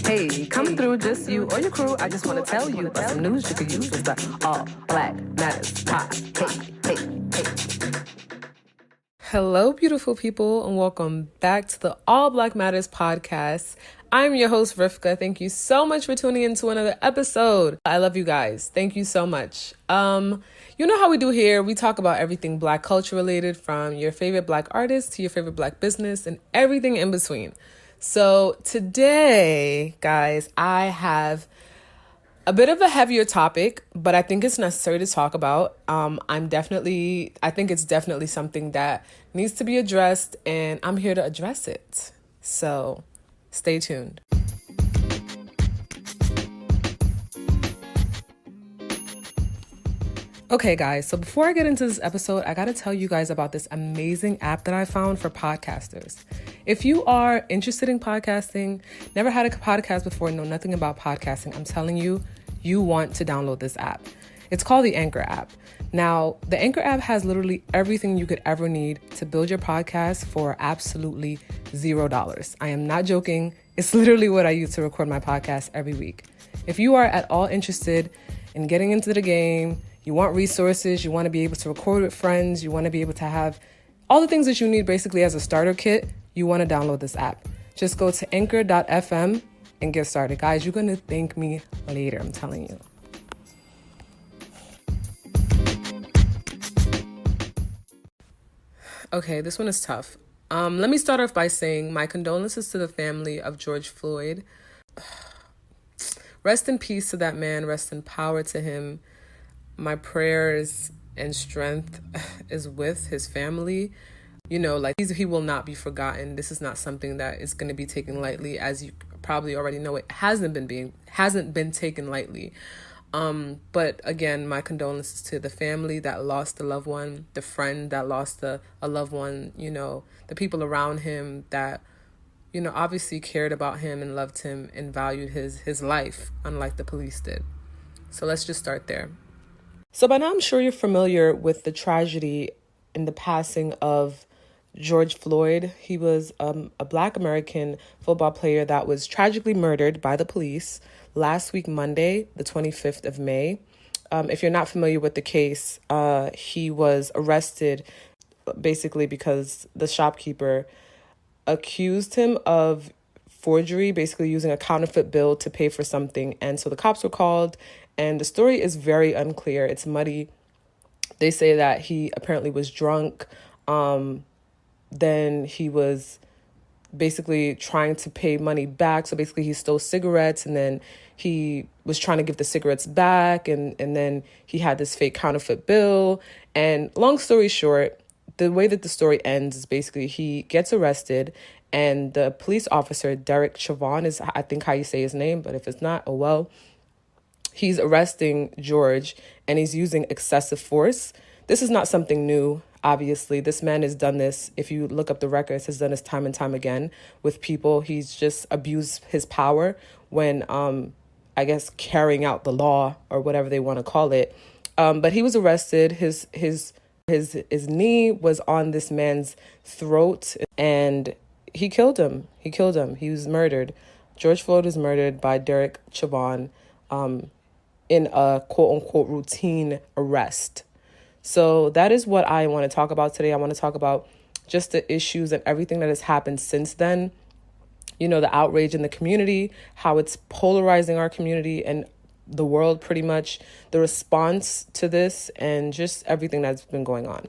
Hey, come through, just you or your crew. I just want to tell you about some news you could use with the All Black Matters Pod. Hey. Hello, beautiful people, and welcome back to the All Black Matters podcast. I'm your host, Rivka. Thank you so much for tuning in to another episode. I love you guys. Thank you so much. You know how we do here. We talk about everything Black culture related, from your favorite Black artist to your favorite Black business and everything in between. So today, guys, I have a bit of a heavier topic, but I think it's necessary to talk about. I think it's definitely something that needs to be addressed, and I'm here to address it. So stay tuned. Okay, guys, so before I get into this episode, I got to tell you guys about this amazing app that I found for podcasters. If you are interested in podcasting, never had a podcast before, know nothing about podcasting, I'm telling you, you want to download this app. It's called the Anchor app. Now, the Anchor app has literally everything you could ever need to build your podcast for absolutely $0. I am not joking. It's literally what I use to record my podcast every week. If you are at all interested in getting into the game, you want resources, you want to be able to record with friends, you want to be able to have all the things that you need basically as a starter kit, you want to download this app. Just go to anchor.fm and get started. Guys, you're going to thank me later, I'm telling you. Okay, this one is tough. Let me start off by saying my condolences to the family of George Floyd. Rest in peace to that man. Rest in power to him. My prayers and strength is with his family. You know, like he will not be forgotten. This is not something that is going to be taken lightly. As you probably already know, it hasn't been taken lightly. But again, my condolences to the family that lost a loved one, the friend that lost a loved one, you know, the people around him that, you know, obviously cared about him and loved him and valued his life, unlike the police did. So let's just start there. So by now, I'm sure you're familiar with the tragedy in the passing of George Floyd. He was a Black American football player that was tragically murdered by the police last week, Monday, the 25th of May. If you're not familiar with the case, he was arrested basically because the shopkeeper accused him of forgery, basically using a counterfeit bill to pay for something. And so the cops were called, and the story is very unclear. It's muddy. They say that he apparently was drunk. Then he was basically trying to pay money back. So basically he stole cigarettes, and then he was trying to give the cigarettes back. And then he had this fake counterfeit bill. And long story short, the way that the story ends is basically he gets arrested, and the police officer, Derek Chauvin is, I think, how you say his name, but if it's not, oh well. He's arresting George, and he's using excessive force. This is not something new. Obviously, this man has done this. If you look up the records, has done this time and time again with people. He's just abused his power when, I guess, carrying out the law or whatever they want to call it. But he was arrested. His knee was on this man's throat, and he killed him. He was murdered. George Floyd was murdered by Derek Chauvin in a quote-unquote routine arrest. So that is what I want to talk about today. I want to talk about just the issues and everything that has happened since then. You know, the outrage in the community, how it's polarizing our community and the world pretty much, the response to this, and just everything that's been going on.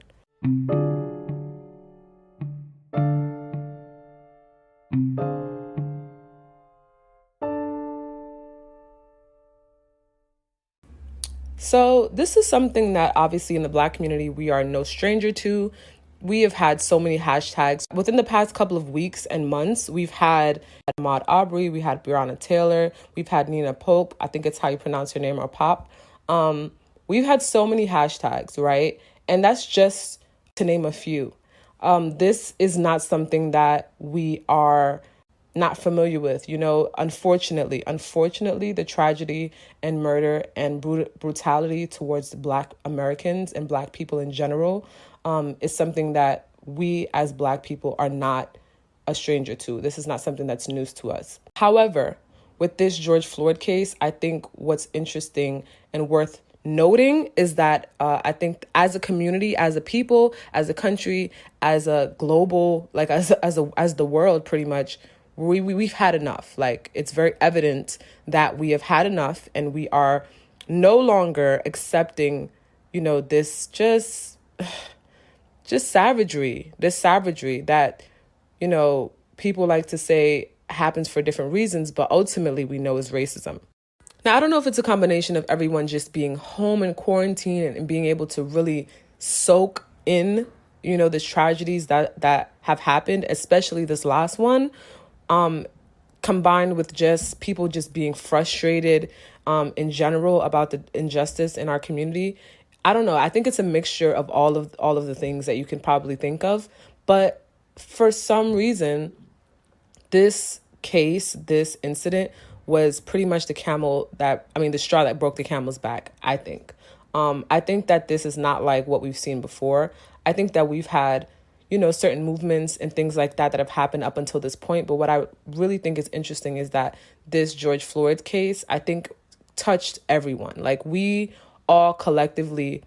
So this is something that obviously in the Black community, we are no stranger to. We have had so many hashtags. Within the past couple of weeks and months, we've had Ahmaud Arbery, we had Breonna Taylor, we've had Nina Pope, I think it's how you pronounce her name, or Pop. We've had so many hashtags, right? And that's just to name a few. This is not something that we are not familiar with. You know, unfortunately, the tragedy and murder and brutality towards Black Americans and Black people in general is something that we as Black people are not a stranger to. This is not something that's news to us. However, with this George Floyd case, I think what's interesting and worth noting is that I think as a community, as a people, as a country, as a global, like as the world, pretty much, we've had enough. Like, it's very evident that we have had enough, and we are no longer accepting, this just savagery, that, people like to say happens for different reasons, but ultimately we know is racism. Now, I don't know if it's a combination of everyone just being home in quarantine and being able to really soak in, the tragedies that have happened, especially this last one, combined with just people just being frustrated in general about the injustice in our community. I don't know. I think it's a mixture of all of the things that you can probably think of. But for some reason, this case, this incident was pretty much the straw that broke the camel's back, I think. I think that this is not like what we've seen before. I think that we've had, certain movements and things like that have happened up until this point. But what I really think is interesting is that this George Floyd case, I think, touched everyone. Like, we all collectively,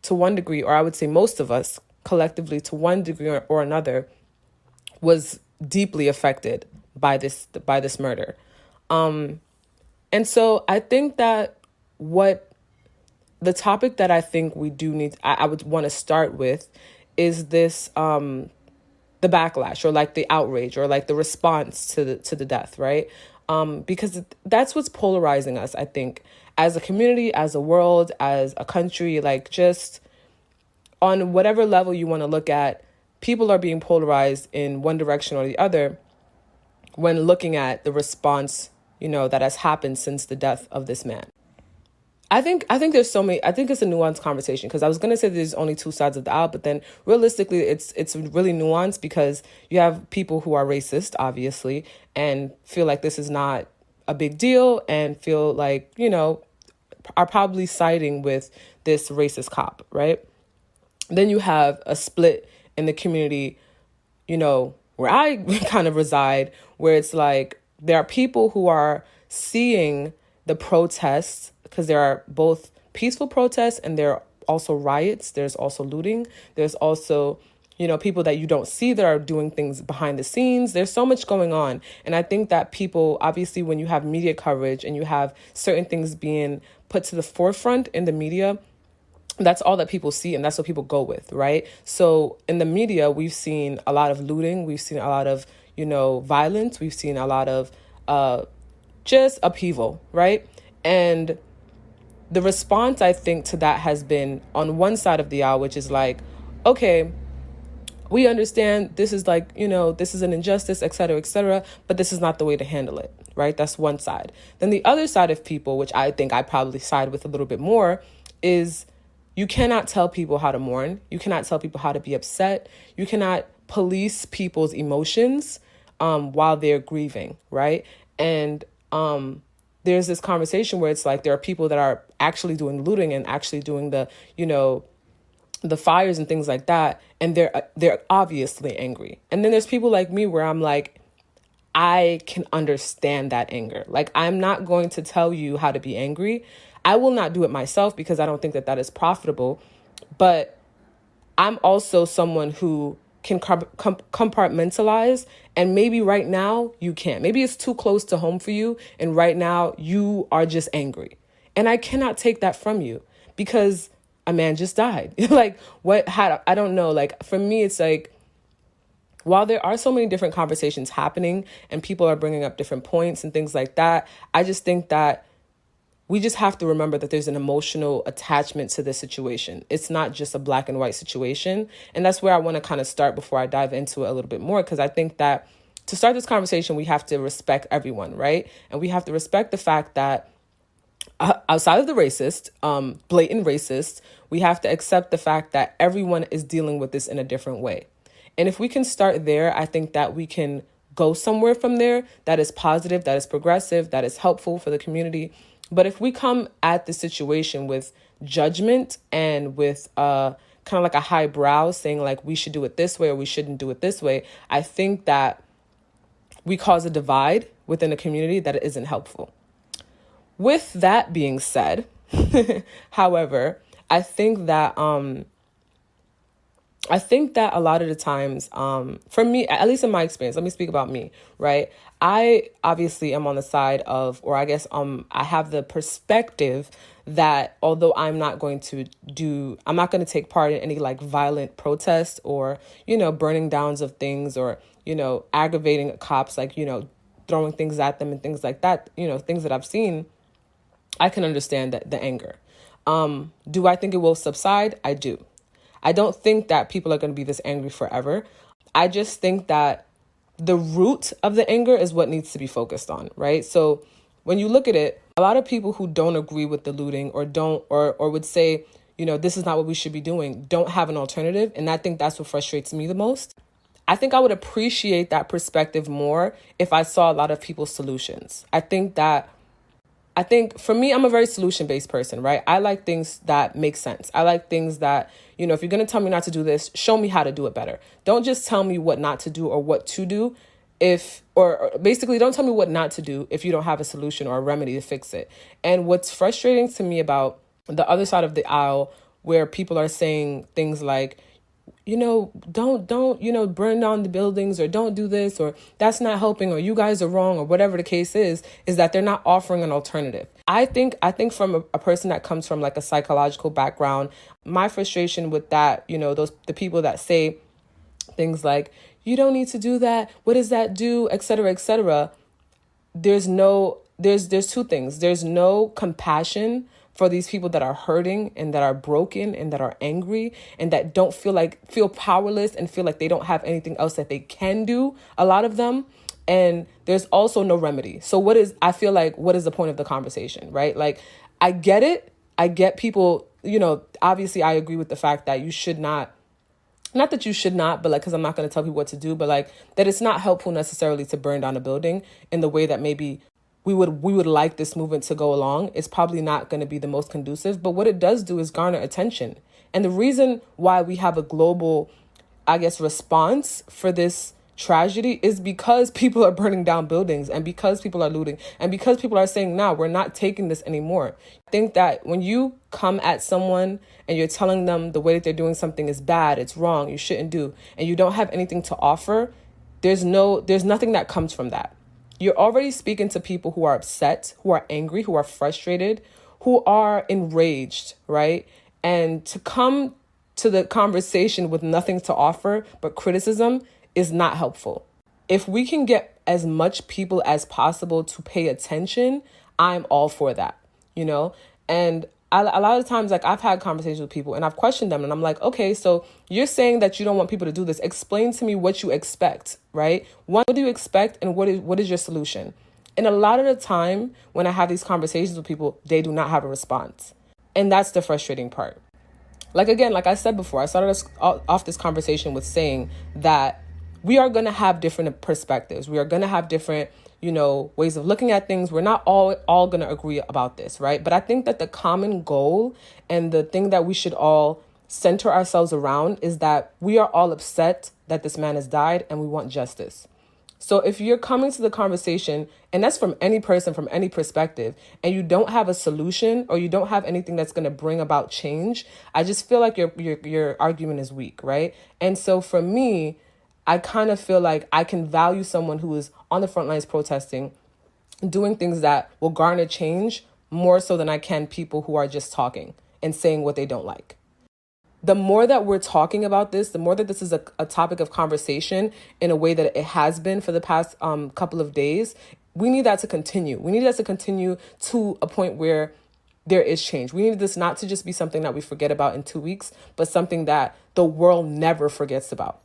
to one degree, or I would say most of us collectively to one degree or another, was deeply affected by this murder. And so I think that what the topic that I think we do need, I would want to start with, is this, the backlash, or like the outrage, or like the response to the death, right? Because that's what's polarizing us, I think, as a community, as a world, as a country. Like, just on whatever level you want to look at, people are being polarized in one direction or the other when looking at the response, that has happened since the death of this man. I think there's so many. I think it's a nuanced conversation, because I was going to say there's only two sides of the aisle, but then realistically, it's really nuanced, because you have people who are racist, obviously, and feel like this is not a big deal, and feel like, are probably siding with this racist cop, right? Then you have a split in the community, where I kind of reside, where it's like there are people who are seeing the protests, because there are both peaceful protests and there are also riots. There's also looting. There's also, people that you don't see that are doing things behind the scenes. There's so much going on. And I think that people, obviously, when you have media coverage and you have certain things being put to the forefront in the media, that's all that people see, and that's what people go with, right? So in the media, we've seen a lot of looting. We've seen a lot of, violence. We've seen a lot of just upheaval, right? And the response, I think, to that has been on one side of the aisle, which is like, okay, we understand this is like, this is an injustice, et cetera, but this is not the way to handle it, right? That's one side. Then the other side of people, which I think I probably side with a little bit more, is you cannot tell people how to mourn. You cannot tell people how to be upset. You cannot police people's emotions while they're grieving, right? And there's this conversation where it's like there are people that are actually doing looting and actually doing the, the fires and things like that, and they're obviously angry. And then there's people like me where I'm like, I can understand that anger. Like, I'm not going to tell you how to be angry. I will not do it myself, because I don't think that is profitable. But I'm also someone who can compartmentalize, and maybe right now you can't. Maybe it's too close to home for you, and right now you are just angry. And I cannot take that from you, because a man just died. Like, I don't know. Like, for me, it's like, while there are so many different conversations happening and people are bringing up different points and things like that, I just think that we just have to remember that there's an emotional attachment to this situation. It's not just a black and white situation. And that's where I want to kind of start before I dive into it a little bit more, because I think that to start this conversation, we have to respect everyone, right? And we have to respect the fact that outside of the racist, blatant racist, we have to accept the fact that everyone is dealing with this in a different way. And if we can start there, I think that we can go somewhere from there that is positive, that is progressive, that is helpful for the community. But if we come at the situation with judgment and with kind of like a high brow saying like we should do it this way or we shouldn't do it this way, I think that we cause a divide within a community that it isn't helpful. With that being said, however, I think that a lot of the times, for me, at least in my experience, let me speak about me, right? I obviously am on the side of, or I guess I have the perspective that although I'm not going to take part in any like violent protests or, burning downs of things or, aggravating cops, like, throwing things at them and things like that, things that I've seen, I can understand that the anger. Do I think it will subside? I do. I don't think that people are going to be this angry forever. I just think that the root of the anger is what needs to be focused on, right? So when you look at it, a lot of people who don't agree with the looting or would say, this is not what we should be doing, don't have an alternative. And I think that's what frustrates me the most. I think I would appreciate that perspective more if I saw a lot of people's solutions. I think for me, I'm a very solution-based person, right? I like things that make sense. I like things that, if you're going to tell me not to do this, show me how to do it better. Don't just tell me what not to do or what to do or basically don't tell me what not to do if you don't have a solution or a remedy to fix it. And what's frustrating to me about the other side of the aisle where people are saying things like, don't, burn down the buildings or don't do this or that's not helping or you guys are wrong or whatever the case is that they're not offering an alternative. I think from a person that comes from like a psychological background, my frustration with that, the people that say things like, you don't need to do that. What does that do? Et cetera, et cetera. There's two things. There's no compassion for these people that are hurting and that are broken and that are angry and that don't feel powerless and feel like they don't have anything else that they can do, a lot of them. And there's also no remedy. So what is the point of the conversation, right? Like, I get it. I get people, obviously I agree with the fact that you should not that you should not, but like, because I'm not going to tell people what to do, but like that it's not helpful necessarily to burn down a building in the way that maybe we would like this movement to go along. It's probably not going to be the most conducive, but what it does do is garner attention. And the reason why we have a global, I guess, response for this tragedy is because people are burning down buildings and because people are looting and because people are saying, nah, we're not taking this anymore. I think that when you come at someone and you're telling them the way that they're doing something is bad, it's wrong, you shouldn't do, and you don't have anything to offer, there's nothing that comes from that. You're already speaking to people who are upset, who are angry, who are frustrated, who are enraged, right? And to come to the conversation with nothing to offer but criticism is not helpful. If we can get as much people as possible to pay attention, I'm all for that, And a lot of times, like, I've had conversations with people and I've questioned them and I'm like, okay, so you're saying that you don't want people to do this. Explain to me what you expect, right? What do you expect and what is your solution? And a lot of the time when I have these conversations with people, they do not have a response. And that's the frustrating part. Like, again, like I said before, I started off this conversation with saying that we are going to have different perspectives. We are going to have different, ways of looking at things. We're not all going to agree about this, right? But I think that the common goal and the thing that we should all center ourselves around is that we are all upset that this man has died and we want justice. So if you're coming to the conversation, and that's from any person, from any perspective, and you don't have a solution or you don't have anything that's going to bring about change, I just feel like your argument is weak, right? And so for me, I kind of feel like I can value someone who is on the front lines protesting, doing things that will garner change more so than I can people who are just talking and saying what they don't like. The more that we're talking about this, the more that this is a topic of conversation in a way that it has been for the past couple of days, we need that to continue. We need that to continue to a point where there is change. We need this not to just be something that we forget about in 2 weeks, but something that the world never forgets about,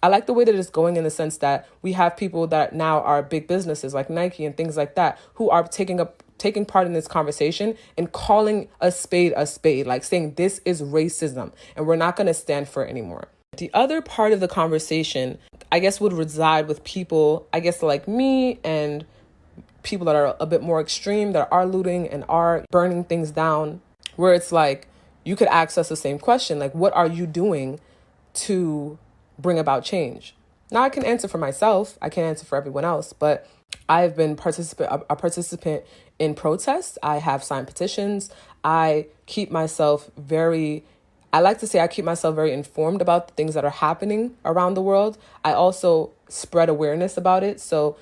I like the way that it's going in the sense that we have people that now are big businesses like Nike and things like that who are taking part in this conversation and calling a spade, like saying this is racism and we're not going to stand for it anymore. The other part of the conversation, I guess, would reside with people, I guess, like me and people that are a bit more extreme, that are looting and are burning things down, where it's like, you could ask us the same question, like, what are you doing to bring about change? Now, I can answer for myself. I can't answer for everyone else, but I have been a participant in protests. I have signed petitions. I keep myself I like to say I keep myself very informed about the things that are happening around the world. I also spread awareness about it. So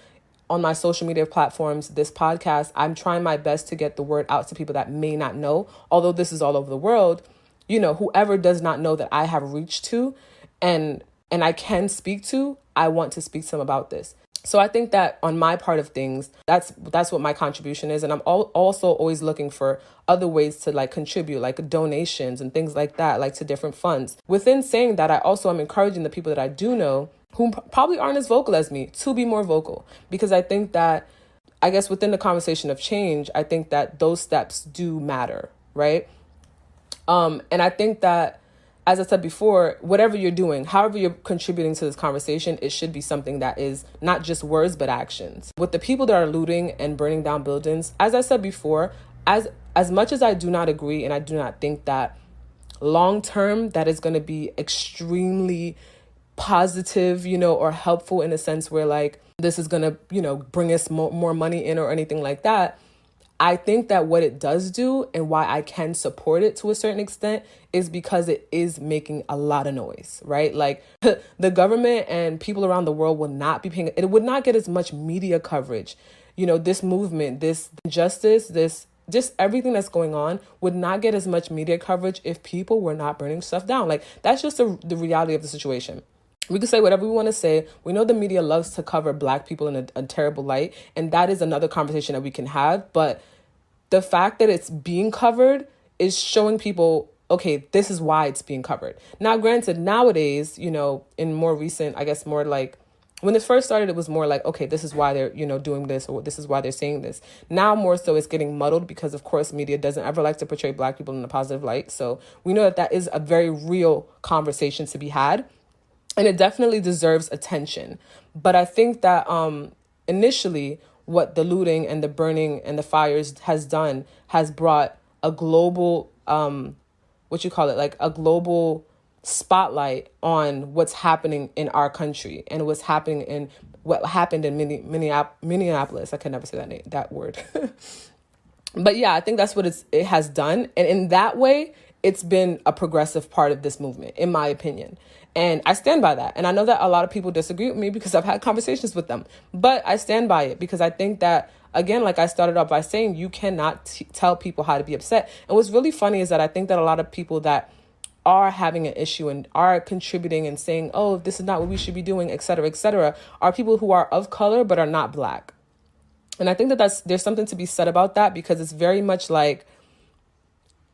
on my social media platforms, this podcast, I'm trying my best to get the word out to people that may not know. Although this is all over the world, whoever does not know that I have reached to and I can speak to, I want to speak to them about this. So I think that on my part of things, that's what my contribution is. And I'm also always looking for other ways to like contribute, like donations and things like that, like to different funds. Within saying that, I also am encouraging the people that I do know who probably aren't as vocal as me to be more vocal, because I think that, I guess within the conversation of change, I think that those steps do matter, right? And I think that, as I said before, whatever you're doing, however you're contributing to this conversation, it should be something that is not just words, but actions. With the people that are looting and burning down buildings, as I said before, as much as I do not agree and I do not think that long term that is going to be extremely positive, or helpful in a sense where like this is going to, bring us more money in or anything like that. I think that what it does do and why I can support it to a certain extent is because it is making a lot of noise, right? Like the government and people around the world will not be it would not get as much media coverage. This movement, this injustice, this just everything that's going on would not get as much media coverage if people were not burning stuff down. Like that's just the reality of the situation. We can say whatever we want to say. We know the media loves to cover Black people in a terrible light. And that is another conversation that we can have. But the fact that it's being covered is showing people, okay, this is why it's being covered. Now, granted, nowadays, in more recent, I guess more like when it first started, it was more like, okay, this is why they're, doing this, or this is why they're saying this. Now, more so, it's getting muddled because, of course, media doesn't ever like to portray Black people in a positive light. So we know that is a very real conversation to be had. And it definitely deserves attention. But I think that initially what the looting and the burning and the fires has done has brought a global, like a global spotlight on what's happening in our country and what happened in Minneapolis. I can never say that word. But yeah, I think that's what it has done. And in that way, it's been a progressive part of this movement, in my opinion. And I stand by that. And I know that a lot of people disagree with me because I've had conversations with them. But I stand by it because I think that, again, like I started off by saying, you cannot tell people how to be upset. And what's really funny is that I think that a lot of people that are having an issue and are contributing and saying, oh, this is not what we should be doing, et cetera, are people who are of color but are not Black. And I think that there's something to be said about that, because it's very much like,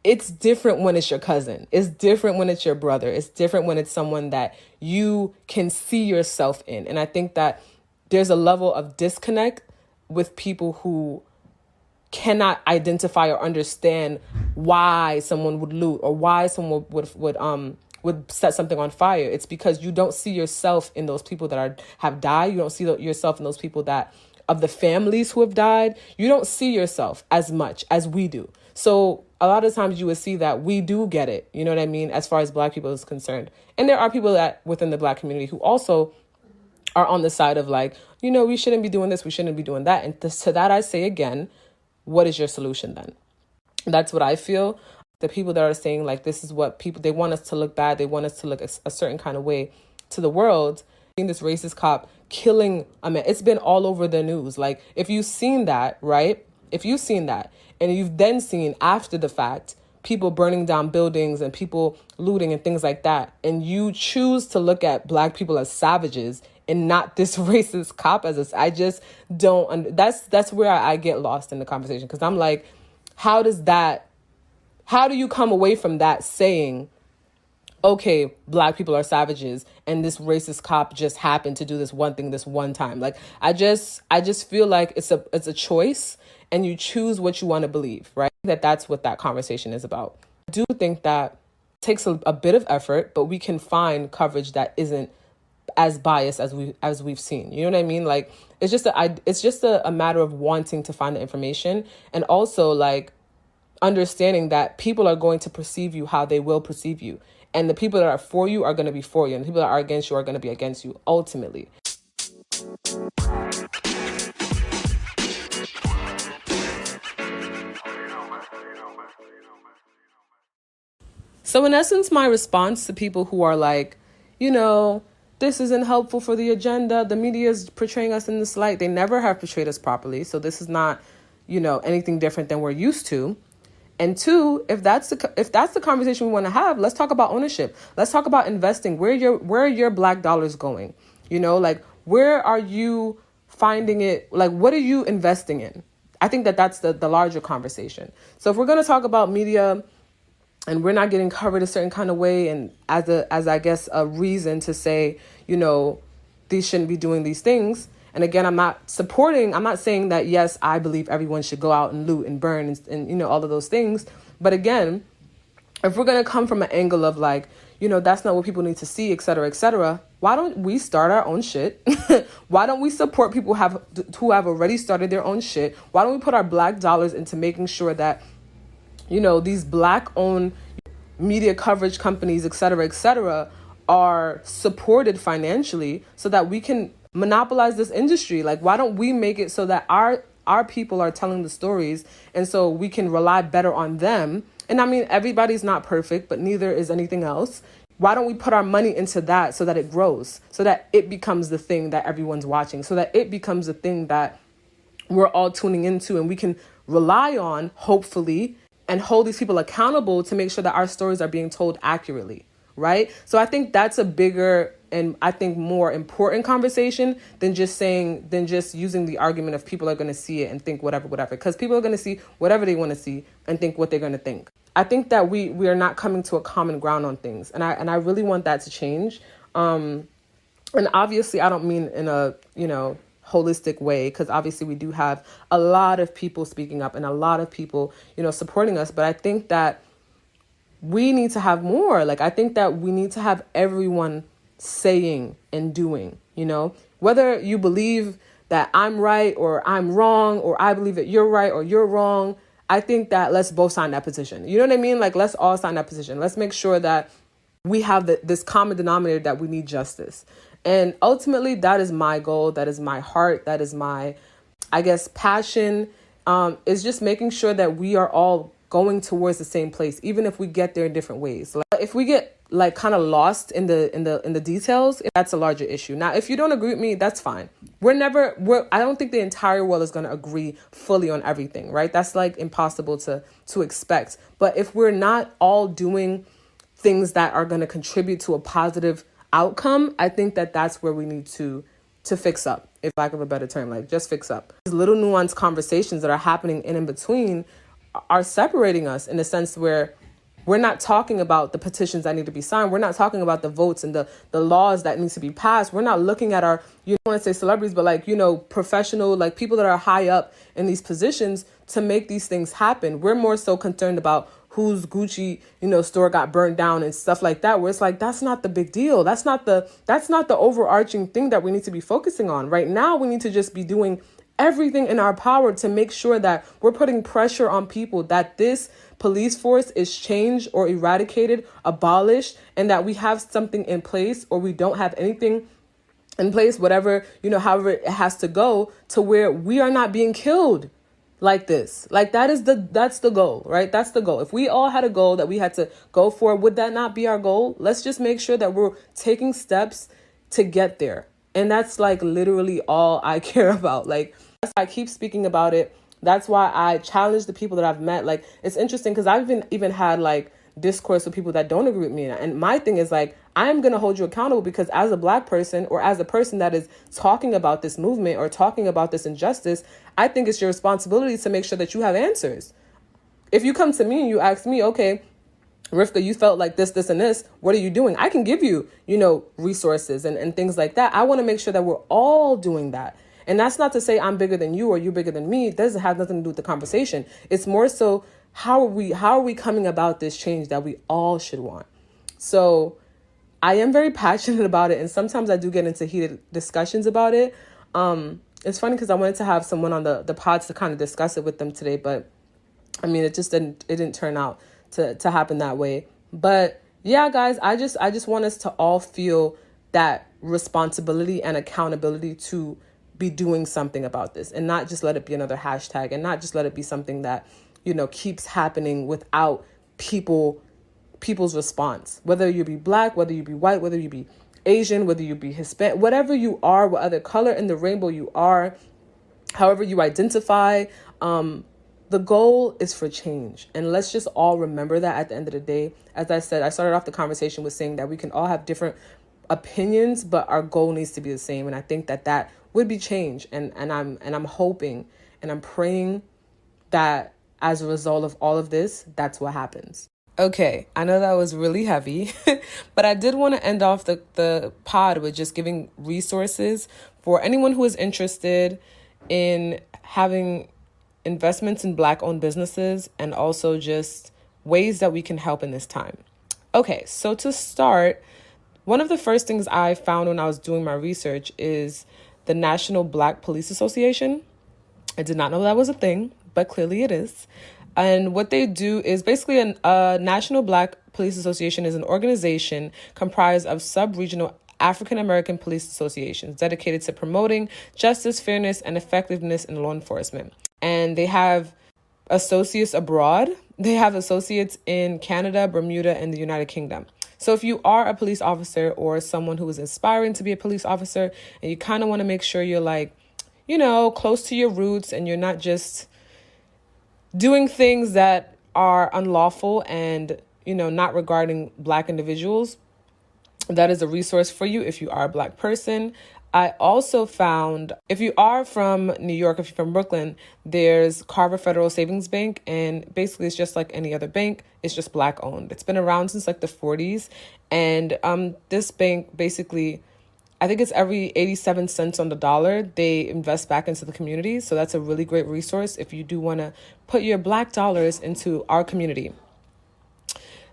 it's different when it's your cousin. It's different when it's your brother. It's different when it's someone that you can see yourself in. And I think that there's a level of disconnect with people who cannot identify or understand why someone would loot or why someone would set something on fire. It's because you don't see yourself in those people that have died. You don't see yourself in those people of the families who have died. You don't see yourself as much as we do. So a lot of times you would see that we do get it, you know what I mean, as far as Black people is concerned. And there are people that within the Black community who also are on the side of like, we shouldn't be doing this, we shouldn't be doing that. And to that I say again, what is your solution then? That's what I feel. The people that are saying like, this is what they want us to look bad, they want us to look a certain kind of way to the world. This racist cop killing a man, it's been all over the news. Like if you've seen that, right? If you've seen that, and you've then seen after the fact people burning down buildings and people looting and things like that, and you choose to look at Black people as savages and not this racist cop as I just don't. That's where I get lost in the conversation, because I'm like, how do you come away from that saying, okay, Black people are savages and this racist cop just happened to do this one thing this one time? Like I just feel like it's a choice, and you choose what you want to believe, right? That's what that conversation is about. I do think that it takes a bit of effort, but we can find coverage that isn't as biased as we've seen. You know what I mean? Like it's just a matter of wanting to find the information, and also like understanding that people are going to perceive you how they will perceive you. And the people that are for you are going to be for you, and the people that are against you are going to be against you ultimately. So in essence, my response to people who are like, you know, this isn't helpful for the agenda, the media is portraying us in this light. They never have portrayed us properly. So this is not, anything different than we're used to. And two, if that's the conversation we want to have, let's talk about ownership. Let's talk about investing. Where are your black dollars going? Where are you finding it? Like, what are you investing in? I think that's the larger conversation. So if we're going to talk about media and we're not getting covered a certain kind of way, and as I guess a reason to say, these shouldn't be doing these things. And again, I'm not saying that, yes, I believe everyone should go out and loot and burn and all of those things. But again, if we're going to come from an angle of like, that's not what people need to see, et cetera, why don't we start our own shit? Why don't we support people who have already started their own shit? Why don't we put our black dollars into making sure that, these black owned media coverage companies, et cetera, are supported financially so that we can monopolize this industry? Like, why don't we make it so that our people are telling the stories, and so we can rely better on them? And I mean, everybody's not perfect, but neither is anything else. Why don't we put our money into that so that it grows, so that it becomes the thing that everyone's watching, so that it becomes the thing that we're all tuning into and we can rely on, hopefully, and hold these people accountable to make sure that our stories are being told accurately, right? So I think that's a bigger and I think more important conversation than just using the argument of people are going to see it and think whatever, because people are going to see whatever they want to see and think what they're going to think. I think that we are not coming to a common ground on things. And I really want that to change. And obviously I don't mean in a, holistic way, because obviously we do have a lot of people speaking up and a lot of people, supporting us. But I think that we need to have more. Like, I think that we need to have everyone saying and doing, whether you believe that I'm right or I'm wrong, or I believe that you're right or you're wrong. I think that let's both sign that petition. You know what I mean? Like, let's all sign that petition. Let's make sure that we have this common denominator that we need justice. And ultimately, that is my goal. That is my heart. That is my, I guess, passion, is just making sure that we are all going towards the same place, even if we get there in different ways. Like, if we get like kind of lost in the details, that's a larger issue. Now, if you don't agree with me, that's fine. I don't think the entire world is going to agree fully on everything, right? That's like impossible to expect. But if we're not all doing things that are going to contribute to a positive outcome, I think that that's where we need to fix up, if lack of a better term, like just fix up. These little nuanced conversations that are happening in between are separating us in a sense where we're not talking about the petitions that need to be signed. We're not talking about the votes and the laws that need to be passed. We're not looking at our, you don't want to say celebrities, but like, professional, like people that are high up in these positions to make these things happen. We're more so concerned about whose Gucci, store got burned down and stuff like that, where it's like, that's not the big deal. That's not the overarching thing that we need to be focusing on. Right now, we need to just be doing everything in our power to make sure that we're putting pressure on people that this police force is changed or eradicated, abolished, and that we have something in place, or we don't have anything in place, whatever, however it has to go, to where we are not being killed like this. Like, that's the goal, right? That's the goal. If we all had a goal that we had to go for, would that not be our goal? Let's just make sure that we're taking steps to get there. And that's like literally all I care about. Like, that's why I keep speaking about it. That's why I challenge the people that I've met. Like, it's interesting because I've even had like discourse with people that don't agree with me. And my thing is like, I'm going to hold you accountable, because as a Black person, or as a person that is talking about this movement or talking about this injustice, I think it's your responsibility to make sure that you have answers. If you come to me and you ask me, okay, Rivka, you felt like this, and this, what are you doing? I can give you, resources and things like that. I want to make sure that we're all doing that. And that's not to say I'm bigger than you or you're bigger than me. It doesn't have nothing to do with the conversation. It's more so, how are we coming about this change that we all should want? So I am very passionate about it. And sometimes I do get into heated discussions about it. It's funny because I wanted to have someone on the pod to kind of discuss it with them today. But I mean, it didn't turn out to happen that way. But yeah, guys, I just want us to all feel that responsibility and accountability to be doing something about this, and not just let it be another hashtag, and not just let it be something that, keeps happening without people people's response, whether you be Black, whether you be white, whether you be Asian, whether you be Hispanic, whatever you are, what other color in the rainbow you are, however you identify, the goal is for change. And let's just all remember that at the end of the day. As I said, I started off the conversation with saying that we can all have different opinions, but our goal needs to be the same. And I think that would be change. And I'm hoping and I'm praying that as a result of all of this, that's what happens. Okay, I know that was really heavy, but I did want to end off the pod with just giving resources for anyone who is interested in having investments in Black-owned businesses, and also just ways that we can help in this time. Okay, so to start, one of the first things I found when I was doing my research is the National Black Police Association. I did not know that was a thing, but clearly it is. And what they do is basically a National Black Police Association is an organization comprised of sub-regional African-American police associations dedicated to promoting justice, fairness, and effectiveness in law enforcement. And they have associates abroad. They have associates in Canada, Bermuda, and the United Kingdom. So if you are a police officer or someone who is aspiring to be a police officer, and you kind of want to make sure you're like, close to your roots and you're not just doing things that are unlawful and, not regarding Black individuals, that is a resource for you if you are a Black person. I also found, if you are from New York, if you're from Brooklyn, there's Carver Federal Savings Bank. And basically it's just like any other bank. It's just Black owned. It's been around since like the 40s. And this bank basically, I think it's every 87 cents on the dollar, they invest back into the community. So that's a really great resource if you do want to put your Black dollars into our community.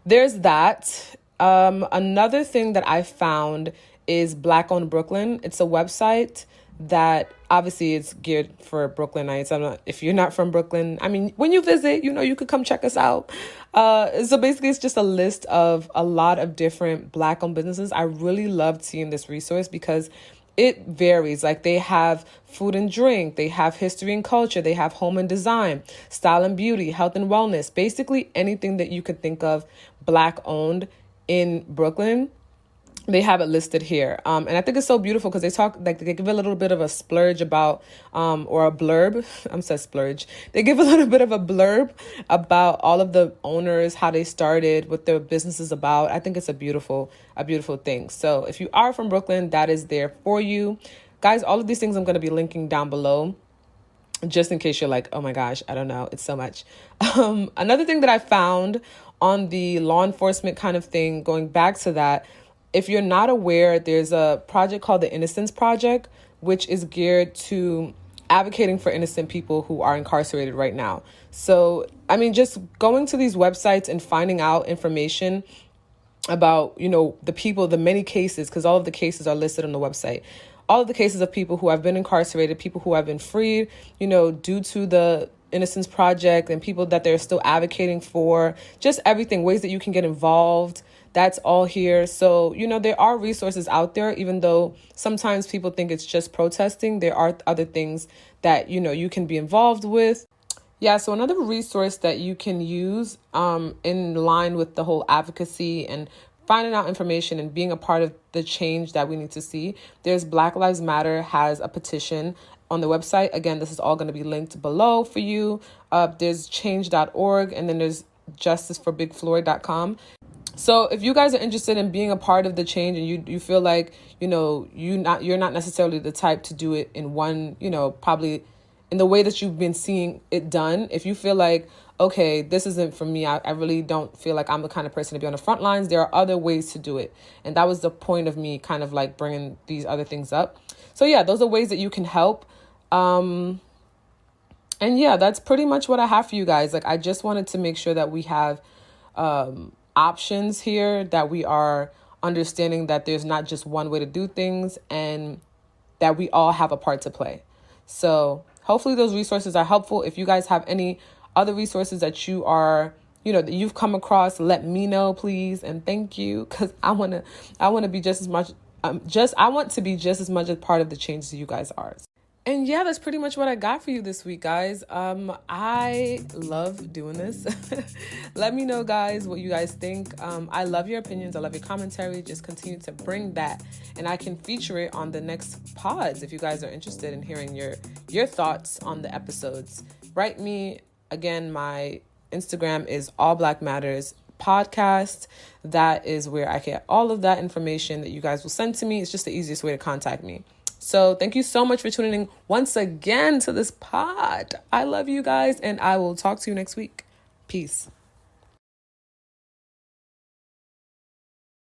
There's that. Another thing that I found is Black Owned Brooklyn. It's a website that obviously it's geared for Brooklynites. If you're not from Brooklyn, when you visit, you could come check us out. So basically it's just a list of a lot of different Black owned businesses. I really loved seeing this resource because it varies. Like they have food and drink, they have history and culture, they have home and design, style and beauty, health and wellness, basically anything that you could think of Black owned in Brooklyn. They have it listed here. And I think it's so beautiful because they give a little bit of a splurge about, or a blurb. I'm saying splurge. They give a little bit of a blurb about all of the owners, how they started, what their business is about. I think it's a beautiful thing. So if you are from Brooklyn, that is there for you. Guys, all of these things I'm going to be linking down below, just in case you're like, oh my gosh, I don't know. It's so much. Another thing that I found on the law enforcement kind of thing, going back to that, if you're not aware, there's a project called the Innocence Project, which is geared to advocating for innocent people who are incarcerated right now. So, just going to these websites and finding out information about, the people, the many cases, because all of the cases are listed on the website. All of the cases of people who have been incarcerated, people who have been freed, due to the Innocence Project, and people that they're still advocating for, just everything, ways that you can get involved. That's all here. So, there are resources out there, even though sometimes people think it's just protesting. There are other things that, you can be involved with. Yeah, so another resource that you can use in line with the whole advocacy and finding out information and being a part of the change that we need to see, there's Black Lives Matter has a petition on the website. Again, this is all going to be linked below for you. There's change.org, and then there's justiceforbigfloyd.com. So if you guys are interested in being a part of the change, and you feel like, you're not necessarily the type to do it in one, probably in the way that you've been seeing it done. If you feel like, okay, this isn't for me, I really don't feel like I'm the kind of person to be on the front lines, there are other ways to do it. And that was the point of me kind of like bringing these other things up. So yeah, those are ways that you can help. And yeah, that's pretty much what I have for you guys. Like, I just wanted to make sure that we have, options here, that we are understanding that there's not just one way to do things, and that we all have a part to play. So hopefully those resources are helpful. If you guys have any other resources that you are, that you've come across, let me know, please. And thank you. Cause I want to be just as much, I want to be just as much a part of the change as you guys are. And yeah, that's pretty much what I got for you this week, guys. I love doing this. Let me know, guys, what you guys think. I love your opinions. I love your commentary. Just continue to bring that, and I can feature it on the next pods if you guys are interested in hearing your thoughts on the episodes. Write me. Again, my Instagram is All Black Matters Podcast. That is where I get all of that information that you guys will send to me. It's just the easiest way to contact me. So thank you so much for tuning in once again to this pod. I love you guys, and I will talk to you next week. Peace.